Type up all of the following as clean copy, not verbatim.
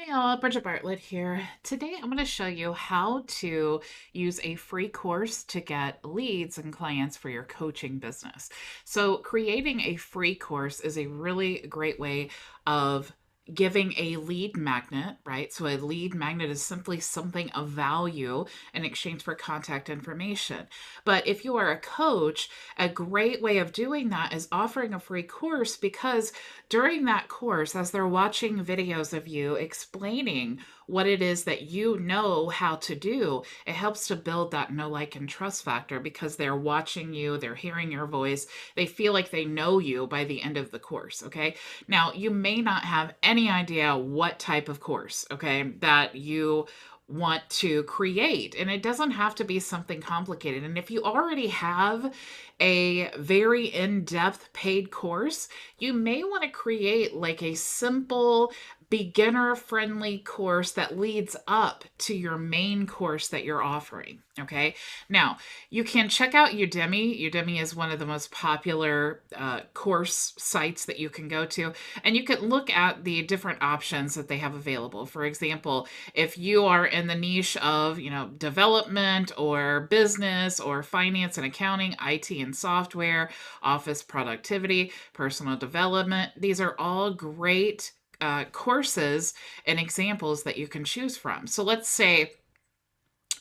Hey all, Bridget Bartlett here. Today I'm going to show you how to use a free course to get leads and clients for your coaching business. So creating a free course is a really great way of giving a lead magnet, right? So a lead magnet is simply something of value in exchange for contact information. But if you are a coach, a great way of doing that is offering a free course because during that course, as they're watching videos of you explaining what it is that you know how to do, it helps to build that know, like, and trust factor because they're watching you, they're hearing your voice, they feel like they know you by the end of the course. Okay. Now, you may not have any idea what type of course, okay, that you want to create. And it doesn't have to be something complicated. And if you already have a very in depth paid course, you may want to create like a simple, beginner friendly course that leads up to your main course that you're offering. Okay. Now, you can check out Udemy. Udemy is one of the most popular course sites that you can go to, and you can look at the different options that they have available. For example, if you are in the niche of, development or business or finance and accounting, IT and software, office productivity, personal development, these are all great courses and examples that you can choose from. So let's say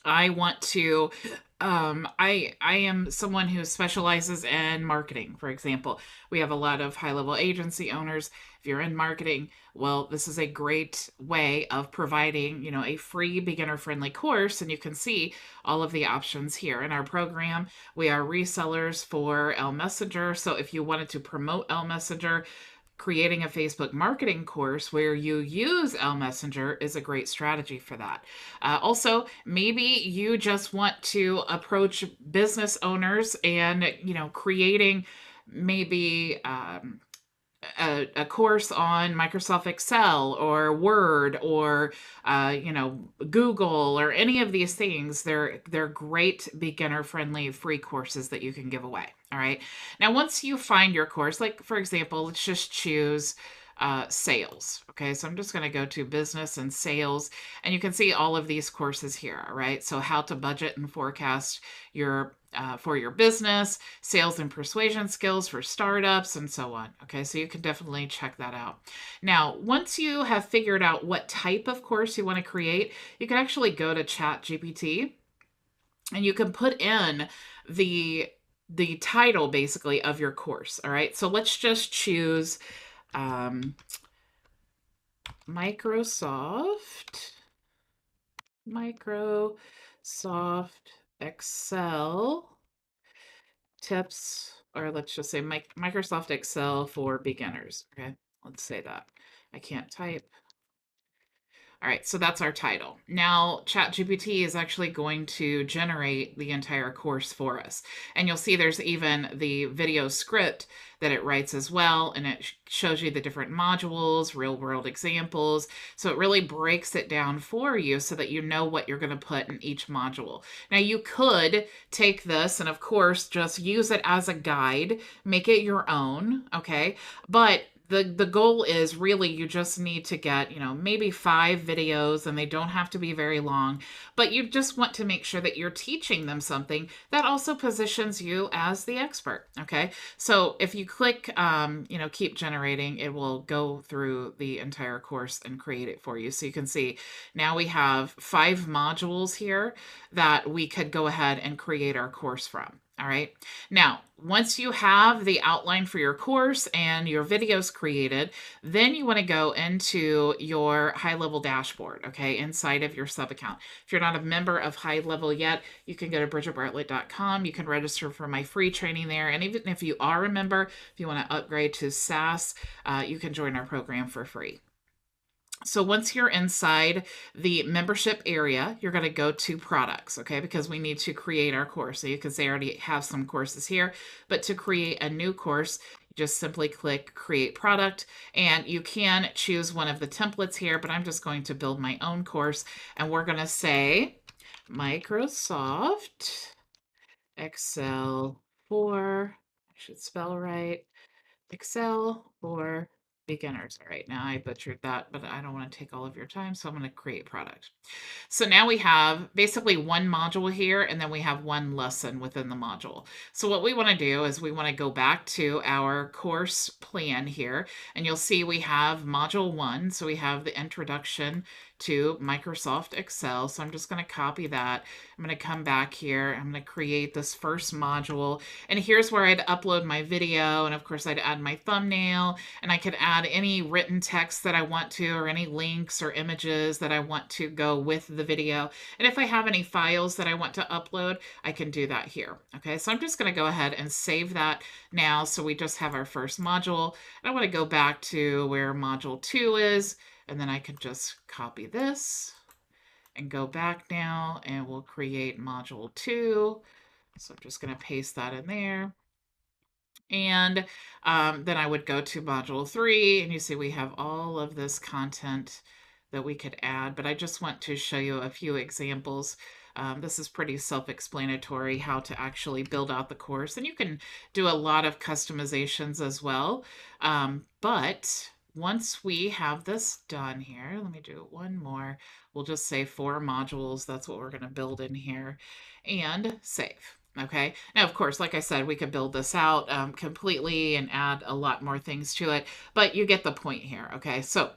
I want to I am someone who specializes in marketing, for example. We have a lot of high level agency owners. If you're in marketing, well, this is a great way of providing, a free beginner friendly course. And you can see all of the options here in our program. We are resellers for L Messenger. So if you wanted to promote L Messenger, creating a Facebook marketing course where you use L Messenger is a great strategy for that. Also, maybe you just want to approach business owners and, creating maybe a course on Microsoft Excel or Word or Google or any of these things. They're great beginner friendly free courses that you can give away. All right. Now, once you find your course, like for example, let's just choose sales. Okay, so I'm just going to go to business and sales, and you can see all of these courses here. All right, so how to budget and forecast your for your business, sales and persuasion skills for startups, and so on. Okay, so you can definitely check that out. Now, once you have figured out what type of course you want to create, you can actually go to ChatGPT and you can put in the title basically of your course. All right, so let's just choose um, Microsoft Excel tips, or let's just say Microsoft Excel for beginners. Okay, let's say that. I can't type. All right, so that's our title. Now, ChatGPT is actually going to generate the entire course for us. And you'll see there's even the video script that it writes as well, and it shows you the different modules, real world examples. So it really breaks it down for you so that you know what you're going to put in each module. Now, you could take this and, of course, just use it as a guide, make it your own, okay? But the goal is really you just need to get, maybe 5 videos, and they don't have to be very long, but you just want to make sure that you're teaching them something that also positions you as the expert. Okay, so if you click keep generating, it will go through the entire course and create it for you. So you can see now we have 5 modules here that we could go ahead and create our course from. All right. Now, once you have the outline for your course and your videos created, then you want to go into your HighLevel dashboard, okay, inside of your sub account. If you're not a member of HighLevel yet, you can go to bridgetbartlett.com. You can register for my free training there. And even if you are a member, if you want to upgrade to SaaS, you can join our program for free. So once you're inside the membership area, you're going to go to products, okay, because we need to create our course. So you can say I already have some courses here, but to create a new course, you just simply click create product, and you can choose one of the templates here, but I'm just going to build my own course, and we're going to say Microsoft Excel for, I should spell right, Excel for beginners. All right, now I butchered that, but I don't want to take all of your time, so I'm going to create product. So now we have basically one module here, and then we have one lesson within the module. So what we want to do is we want to go back to our course plan here, and you'll see we have module 1. So we have the introduction to Microsoft Excel. So I'm just going to copy that. I'm going to come back here. I'm going to create this first module. And here's where I'd upload my video. And of course, I'd add my thumbnail, and I could add any written text that I want to, or any links or images that I want to go with the video. And if I have any files that I want to upload, I can do that here. Okay, so I'm just going to go ahead and save that now. So we just have our first module. And I want to go back to where module 2 is. And then I can just copy this and go back now, and we'll create module 2. So I'm just going to paste that in there. And then I would go to module 3, and you see we have all of this content that we could add, but I just want to show you a few examples. This is pretty self-explanatory how to actually build out the course, and you can do a lot of customizations as well. But once we have this done here, let me do one more. We'll just say 4 modules. That's what we're going to build in here, and save. Okay. Now, of course, like I said, we could build this out completely and add a lot more things to it, but you get the point here. Okay. So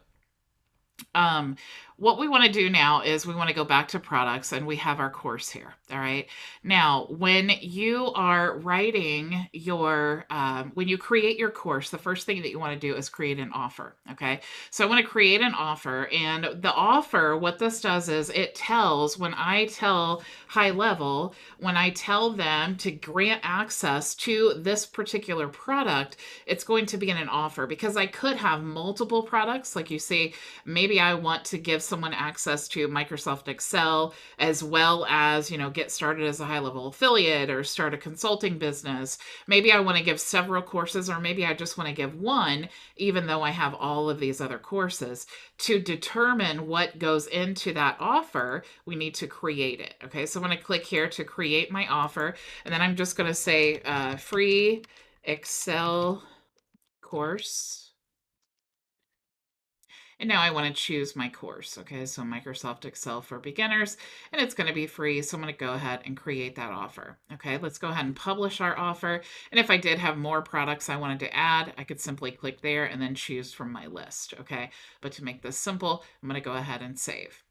what we want to do now is we want to go back to products, and we have our course here. All right. Now, when you are writing your, when you create your course, the first thing that you want to do is create an offer. Okay. So I want to create an offer, and the offer, what this does is it tells, when I tell HighLevel, when I tell them to grant access to this particular product, it's going to be in an offer, because I could have multiple products. Like you see, maybe I want to give someone access to Microsoft Excel, as well as, get started as a HighLevel affiliate or start a consulting business. Maybe I want to give several courses, or maybe I just want to give one, even though I have all of these other courses. To determine what goes into that offer, we need to create it. Okay, so I'm going to click here to create my offer, and then I'm just going to say free Excel course. And now I want to choose my course. Okay, so Microsoft Excel for beginners, and it's going to be free. So I'm going to go ahead and create that offer. Okay, let's go ahead and publish our offer. And if I did have more products I wanted to add, I could simply click there and then choose from my list. Okay, but to make this simple, I'm going to go ahead and save.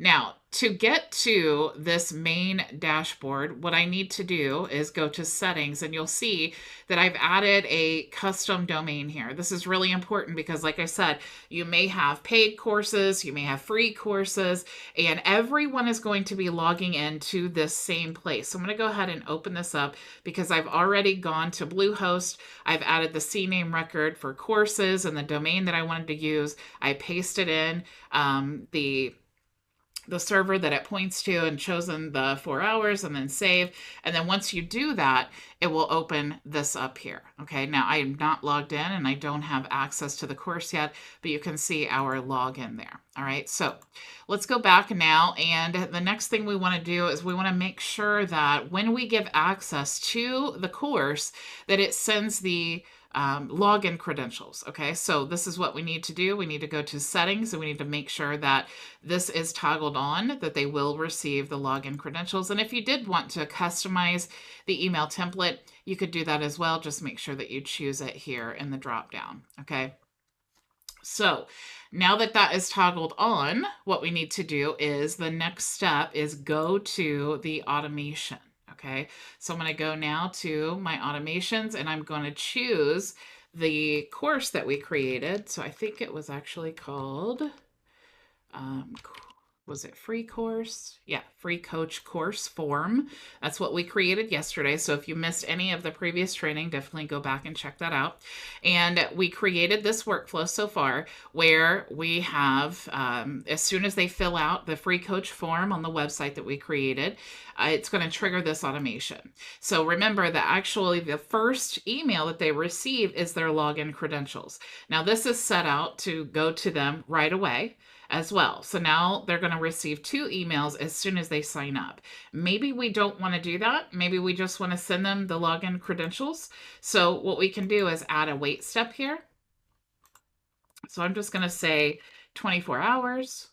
Now, to get to this main dashboard, what I need to do is go to settings, and you'll see that I've added a custom domain here. This is really important because, like I said, you may have paid courses, you may have free courses, and everyone is going to be logging into this same place. So I'm going to go ahead and open this up, because I've already gone to Bluehost. I've added the CNAME record for courses and the domain that I wanted to use. I pasted in the server that it points to and chosen the 4 hours, and then save. And then once you do that, it will open this up here. Okay, now I am not logged in, and I don't have access to the course yet, but you can see our login there. All right, so let's go back now. And the next thing we want to do is we want to make sure that when we give access to the course, that it sends the login credentials. Okay, so this is what we need to do. We need to go to settings, and we need to make sure that this is toggled on, that they will receive the login credentials. And if you did want to customize the email template, you could do that as well. Just make sure that you choose it here in the drop down. Okay, so now that that is toggled on, what we need to do is the next step is go to the automation. Okay, so I'm going to go now to my automations, and I'm going to choose the course that we created. So I think it was actually called, was it free course? Yeah, free coach course form. That's what we created yesterday. So if you missed any of the previous training, definitely go back and check that out. And we created this workflow so far where we have, as soon as they fill out the free coach form on the website that we created, it's going to trigger this automation. So remember that actually the first email that they receive is their login credentials. Now this is set out to go to them right away as well. So now they're going to receive 2 emails as soon as they sign up. Maybe we don't want to do that. Maybe we just want to send them the login credentials. So what we can do is add a wait step here. So I'm just going to say 24 hours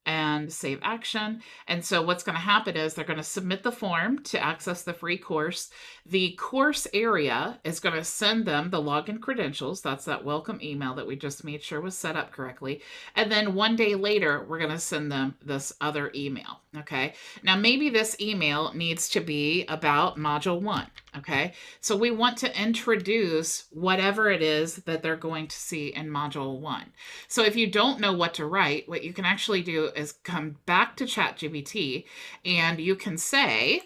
and save action. And so what's going to happen is they're going to submit the form to access the free course. The course area is going to send them the login credentials. That's that welcome email that we just made sure was set up correctly. And then one day later, we're going to send them this other email. Okay. Now, maybe this email needs to be about module 1. Okay. So we want to introduce whatever it is that they're going to see in module 1. So if you don't know what to write, what you can actually do is come back to ChatGPT and you can say,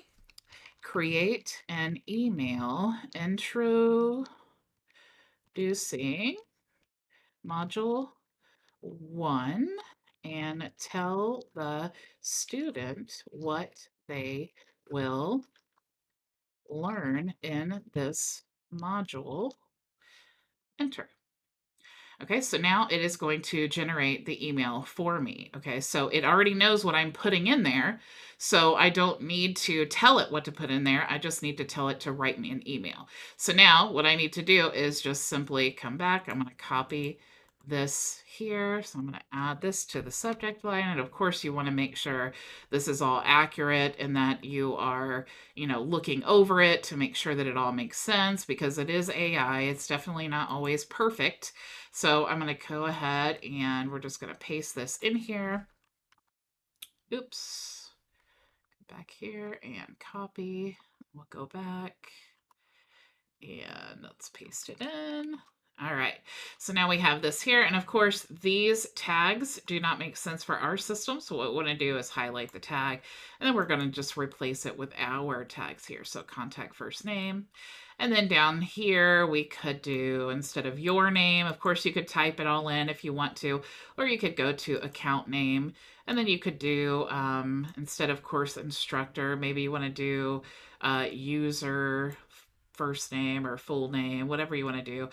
create an email introducing module 1 and tell the student what they will learn in this module. Enter. Okay, so now it is going to generate the email for me. Okay, so it already knows what I'm putting in there. So I don't need to tell it what to put in there. I just need to tell it to write me an email. So now what I need to do is just simply come back. I'm going to copy this here. So I'm going to add this to the subject line. And of course, you want to make sure this is all accurate and that you are, looking over it to make sure that it all makes sense because it is AI. It's definitely not always perfect. So I'm going to go ahead and we're just going to paste this in here. Oops. Back here and copy. We'll go back and let's paste it in. All right, so now we have this here. And of course, these tags do not make sense for our system. So what we want to do is highlight the tag, and then we're going to just replace it with our tags here. So contact first name. And then down here, we could do, instead of your name, of course, you could type it all in if you want to, or you could go to account name. And then you could do, instead of course instructor, maybe you want to do user first name or full name, whatever you want to do.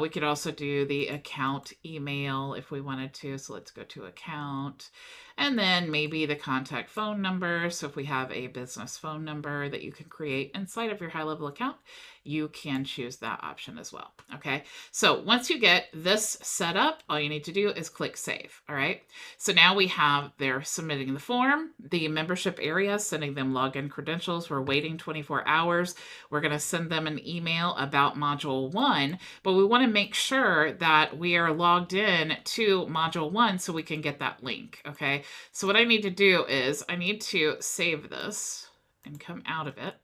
We could also do the account email if we wanted to. So let's go to account and then maybe the contact phone number. So if we have a business phone number that you can create inside of your HighLevel account, you can choose that option as well. Okay. So once you get this set up, all you need to do is click save. All right. So now we have they're submitting the form, the membership area, sending them login credentials. We're waiting 24 hours. We're going to send them an email about module 1, but we want to make sure that we are logged in to module 1 so we can get that link. Okay. So what I need to do is I need to save this and come out of it.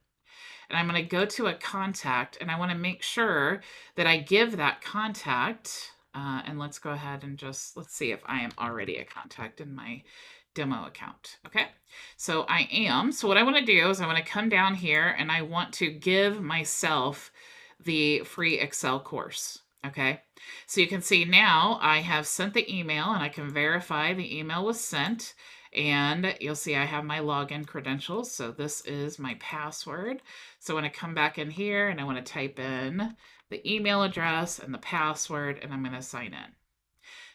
And I'm going to go to a contact and I want to make sure that I give that contact. And let's go ahead and let's see if I am already a contact in my demo account. Okay, so I am. So what I want to do is I want to come down here and I want to give myself the free Excel course. Okay, so you can see now I have sent the email and I can verify the email was sent. And you'll see I have my login credentials. So this is my password. So I want to come back in here and I want to type in the email address and the password and I'm going to sign in.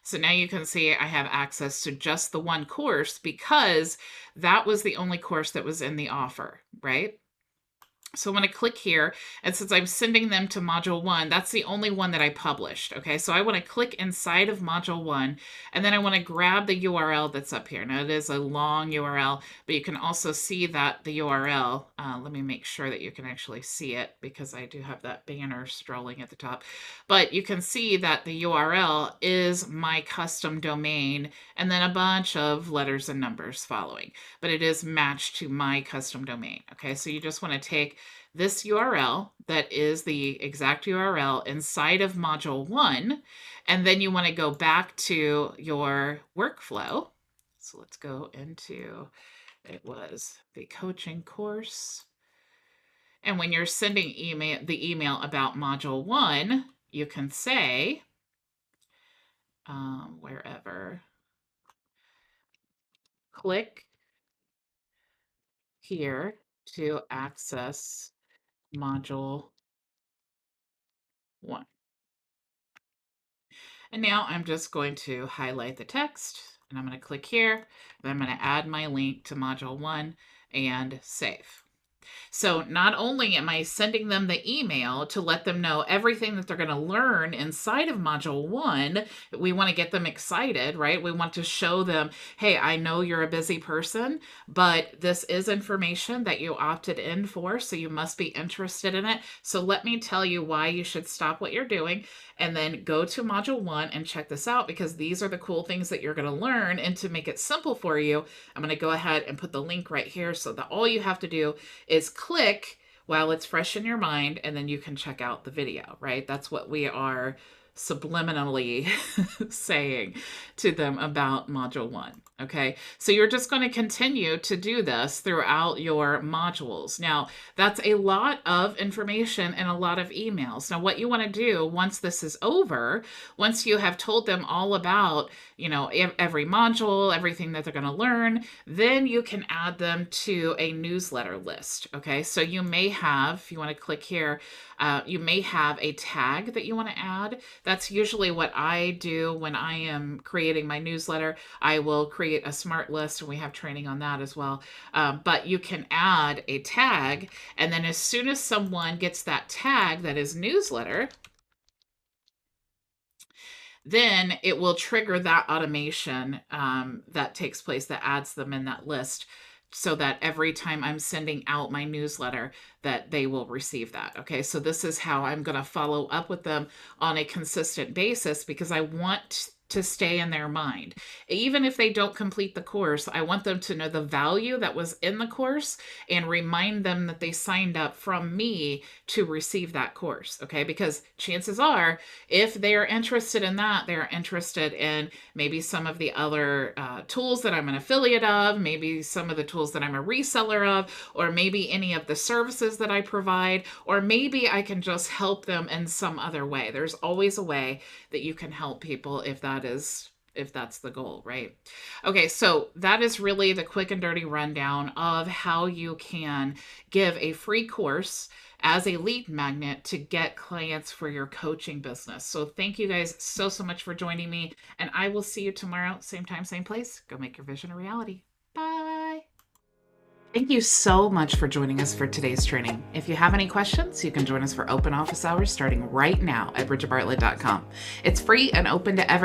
So now you can see I have access to just the one course because that was the only course that was in the offer, right? So I'm going to click here, and since I'm sending them to module 1, that's the only one that I published. Okay, so I want to click inside of module 1, and then I want to grab the URL that's up here. Now it is a long URL, but you can also see that the URL, let me make sure that you can actually see it because I do have that banner scrolling at the top. But you can see that the URL is my custom domain, and then a bunch of letters and numbers following. But it is matched to my custom domain. Okay, so you just want to take this URL that is the exact URL inside of module 1, and then you want to go back to your workflow. So let's go into, it was the coaching course. And when you're sending the email about module 1, you can say, wherever, click here to access module 1. And now I'm just going to highlight the text and I'm going to click here and I'm going to add my link to module 1 and save. So not only am I sending them the email to let them know everything that they're going to learn inside of module one, we want to get them excited, right? We want to show them, hey, I know you're a busy person, but this is information that you opted in for, so you must be interested in it. So let me tell you why you should stop what you're doing and then go to module one and check this out, because these are the cool things that you're going to learn. And to make it simple for you, I'm going to go ahead and put the link right here so that all you have to do is click while it's fresh in your mind, and then you can check out the video, right? That's what we are subliminally saying to them about module one. Okay, so you're just going to continue to do this throughout your modules. Now, that's a lot of information and a lot of emails. Now, what you want to do once this is over, once you have told them all about, every module, everything that they're going to learn, then you can add them to a newsletter list. Okay, so you may have, if you want to click here, you may have a tag that you want to add. That's usually what I do when I am creating my newsletter. I will create a smart list, and we have training on that as well. But you can add a tag, and then as soon as someone gets that tag that is newsletter, then it will trigger that automation that takes place, that adds them in that list, so that every time I'm sending out my newsletter, that they will receive that. Okay, so this is how I'm going to follow up with them on a consistent basis, because I want to stay in their mind. Even if they don't complete the course, I want them to know the value that was in the course and remind them that they signed up from me to receive that course. Okay, because chances are, if they're interested in that, they're interested in maybe some of the other tools that I'm an affiliate of, maybe some of the tools that I'm a reseller of, or maybe any of the services that I provide, or maybe I can just help them in some other way. There's always a way that you can help people if that's the goal, right? Okay, so that is really the quick and dirty rundown of how you can give a free course as a lead magnet to get clients for your coaching business. So thank you guys so much for joining me, and I will see you tomorrow, same time, same place. Go make your vision a reality. Bye. Thank you so much for joining us for today's training. If you have any questions, you can join us for open office hours starting right now at bridgetbartlett.com. It's free and open to everyone.